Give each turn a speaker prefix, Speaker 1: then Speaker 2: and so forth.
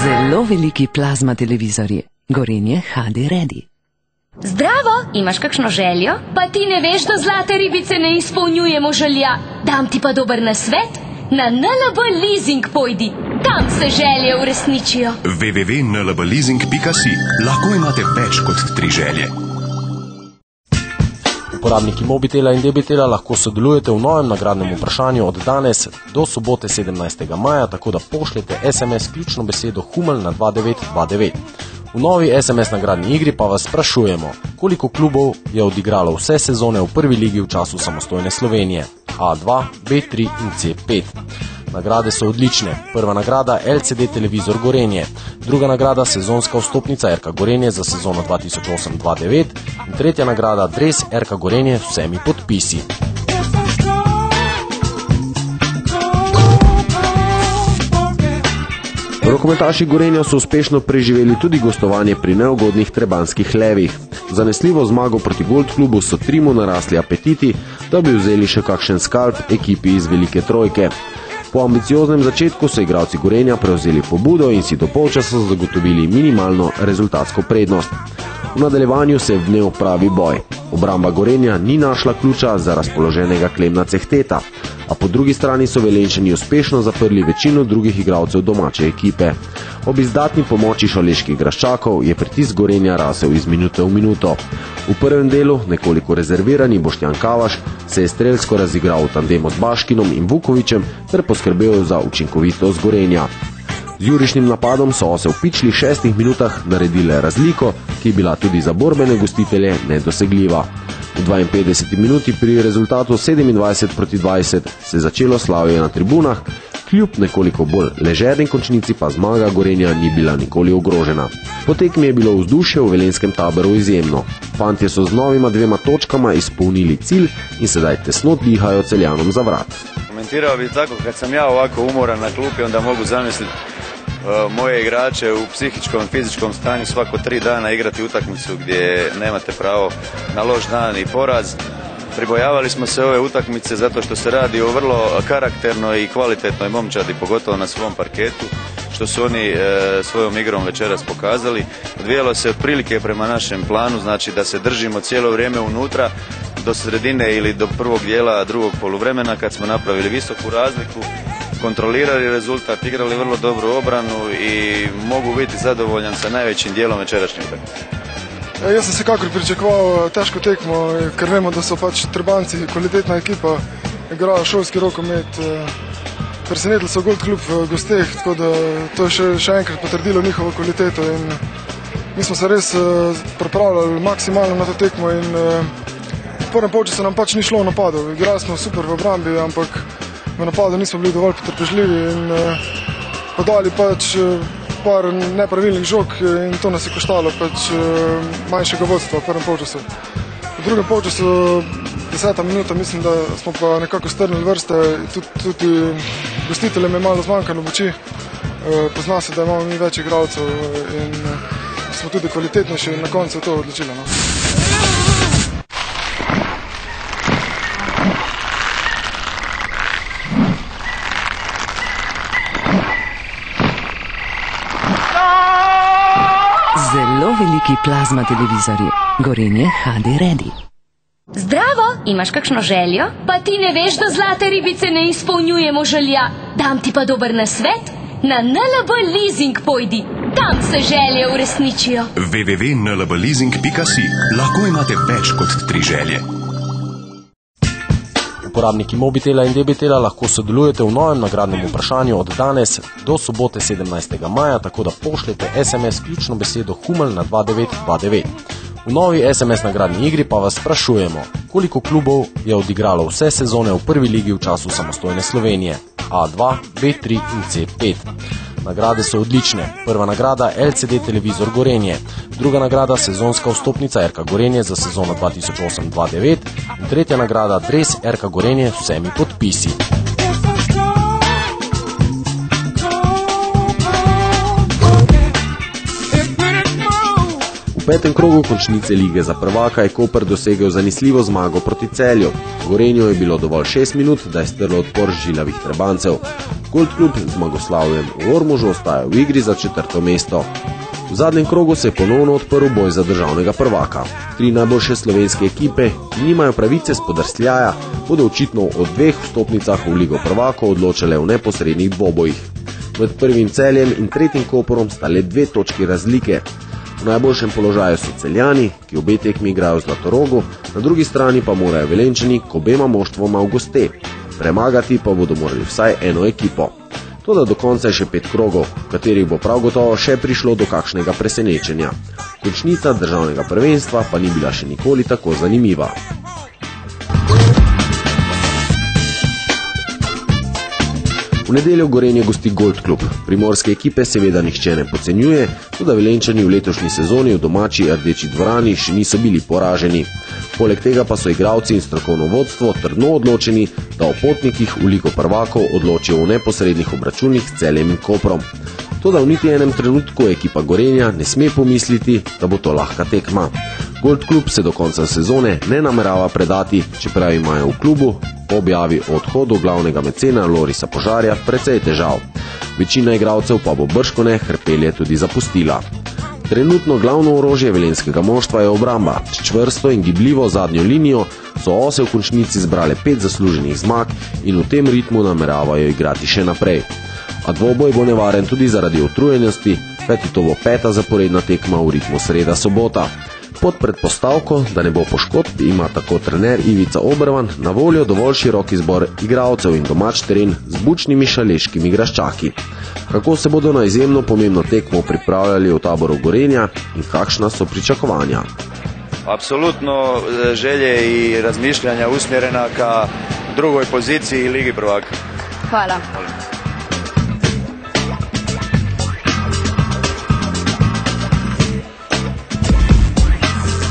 Speaker 1: Zelo veliki plazma televizorji. Gorenje HD Ready.
Speaker 2: Zdravo, imaš kakšno željo? Pa ti ne veš, da zlate ribice ne izpolnjujemo želja. Dam ti pa dober nasvet. Na NLB Leasing pojdi. Tam se želje uresničijo.
Speaker 3: www.nlbleasing.si. Lahko imate več kot 3 želje.
Speaker 4: Uporabniki Mobitela in Debitela lahko sodelujete v novem nagradnem vprašanju od danes do sobote 17. maja, tako da pošljete SMS ključno besedo Huml na 2929. V novi SMS nagradni igri pa vas sprašujemo, koliko klubov je odigralo vse sezone v prvi ligi v času samostojne Slovenije. A2, B3 in C5. Nagrade so odlične. Prva nagrada LCD televizor Gorenje, druga nagrada sezonska vstopnica RK Gorenje za sezono 2008-2009 in tretja nagrada dres RK Gorenje s vsemi podpisi.
Speaker 5: Rokometaši Gorenja so uspešno preživeli tudi gostovanje pri neugodnih trebanskih levih. Zanesljivo zmago proti Gold klubu so Trimu narasli apetiti, da bi vzeli še kakšen skalp ekipi iz Velike Trojke. Po ambicioznem začetku so igralci Gorenja prevzeli pobudo in si do polčasa zagotovili minimalno rezultatsko prednost. V nadaljevanju se je vnel pravi boj. Obramba Gorenja ni našla ključa za razpoloženega Klemna Cehteta, a po drugi strani so Velenjčani uspešno zaprli večino drugih igralcev domače ekipe. Ob izdatni pomoči šaleških Graščakov je pritisk Gorenja rasel iz minute v minuto. V prvem delu, nekoliko rezervirani Boštjan Kavaš, se je strelsko razigral v tandemu z Baškinom in Vukovičem ter poskrbel za učinkovitost Gorenja. Z jurišnim napadom so ose v pičlih 6 minutah naredile razliko, ki je bila tudi za borbene gostitelje nedosegljiva. V 52 minuti pri rezultatu 27-20 se je začelo slavje na tribunah, kljub nekoliko bolj ležerni končnici pa zmaga Gorenja ni bila nikoli ogrožena. Po tekmi je bilo vzdušje v velenjskem taboru izjemno. Fantje so z novima 2 točkama izpolnili cilj in sedaj tesno dihajo Celjanom za vrat.
Speaker 6: Komentirao bi tako, kad sam ja ovako umoran na klupi, onda mogu zamisliti moje igrače u psihičkom i fizičkom stanju svako 3 dana igrati utakmicu gdje nemate pravo na loš dan i poraz. Pribojavali smo se ove utakmice zato što se radi o vrlo karakternoj i kvalitetnoj momčadi, pogotovo na svom parketu, što su oni svojom igrom večeras pokazali. Odvijalo se otprilike prema našem planu, znači da se držimo cijelo vrijeme unutra do sredine ili do prvog dijela drugog poluvremena kad smo napravili visoku razliku, kontrolirali rezultat, igrali vrlo dobru obranu i mogu biti zadovoljan sa najvećim dijelom večerašnje utakmice.
Speaker 7: Jaz sem vsekakor pričakoval težko tekmo, ker vemo, da so pač Trbanci kvalitetna ekipa, igrajo šolski rokomet. Presenetili so Gold klub v gosteh, tako da to je še enkrat potrdilo njihovo kvaliteto. In mi smo se res pripravljali maksimalno na to tekmo in v prvem polčasu nam pač ni šlo v napadu. Igrali smo super v obrambi, ampak v napadu nismo bili dovolj potrpežljivi in podali pač par nepravilnih žog in to nas je koštalo pač manjšega vodstva v prvem polčasu. V drugem polčasu, 10. minuta, mislim, da smo pa nekako strnili vrste, tudi gostiteljem je malo zmanjkalo moči. Pozna se, da imamo mi več igralcev in smo tudi kvalitetnejši in na koncu je to odločilo.
Speaker 1: Zelo veliki plazma televizorji. Gorenje HD Ready.
Speaker 2: Zdravo, imaš kakšno željo? Pa ti ne veš, da zlate ribice ne izpolnjujemo želja. Dam ti pa dober nasvet. Na NLB Leasing pojdi. Tam se želje uresničijo.
Speaker 3: www.nlbleasing.si. Lahko imate več kot 3 želje.
Speaker 4: Uporabniki Mobitela in Debitela lahko sodelujete v novem nagradnem vprašanju od danes do sobote 17. maja, tako da pošljete SMS ključno besedo Huml na 2929. V novi SMS nagradni igri pa vas sprašujemo, koliko klubov je odigralo vse sezone v prvi ligi v času samostojne Slovenije. A2, B3 in C5. Nagrade so odlične. Prva nagrada LCD televizor Gorenje, druga nagrada sezonska vstopnica RK Gorenje za sezono 2008-2009 in tretja nagrada dres RK Gorenje s vsemi podpisi. V
Speaker 5: petem krogu končnice lige za prvaka je Koper dosegel zanesljivo zmago proti Celju. Gorenju je bilo dovolj 6 minut, da je strlo odpor žilavih Trebancev. Gold klub z zmagoslavjem v Ormožu ostaja v igri za 4. mesto. V zadnjem krogu se je ponovno odprl boj za državnega prvaka. 3 najboljše slovenske ekipe, ki nimajo pravice spodrsljaja, bodo očitno o 2 vstopnicah v ligo prvakov odločale v neposrednih dvobojih. Med prvim Celjem in tretjim Koperom sta le 2 točki razlike. V najboljšem položaju so Celjani, ki obe tekmi igrajo v Zlatorogu, na drugi strani pa morajo Velenjčani k obema moštvoma v goste. Premagati pa bodo morali vsaj eno ekipo. Toda do konca je še 5 krogov, v katerih bo prav gotovo še prišlo do kakšnega presenečenja. Končnica državnega prvenstva pa ni bila še nikoli tako zanimiva. V nedeljo Gorenje gosti Gold klub. Primorske ekipe seveda nihče ne podcenjuje, tudi Velenjčani v letošnji sezoni v domači Rdeči dvorani še niso bili poraženi. Poleg tega pa so igralci in strokovno vodstvo trdno odločeni, da o potnikih v ligo prvakov odločijo v neposrednih obračunih s Celjem in Koprom. Toda v niti enem trenutku ekipa Gorenja ne sme pomisliti, da bo to lahka tekma. Gold klub se do konca sezone ne namerava predati, čeprav imajo v klubu po objavi o odhodu glavnega mecena Lorisa Požarja precej težav. Večina igralcev pa bo bržkone hrbtelje tudi zapustila. Trenutno glavno orožje velenjskega moštva je obramba. S čvrsto in gibljivo zadnjo linijo so ose v končnici zbrale 5 zasluženih zmag in v tem ritmu nameravajo igrati še naprej. A dvoboj bo nevaren tudi zaradi utrujenosti, kajti to bo 5. zaporedna tekma v ritmu sreda-sobota. Pod predpostavko, da ne bo poškodb, ima tako trener Ivica Obervan na voljo dovolj širok izbor igralcev in domač teren z bučnimi šaleškimi graščaki. Kako se bodo na izjemno pomembno tekmo pripravljali v taboru Gorenja in kakšna so pričakovanja?
Speaker 6: Apsolutno želje i razmišljanja usmjerena ka drugoj poziciji Ligi prvaka.
Speaker 2: Hvala.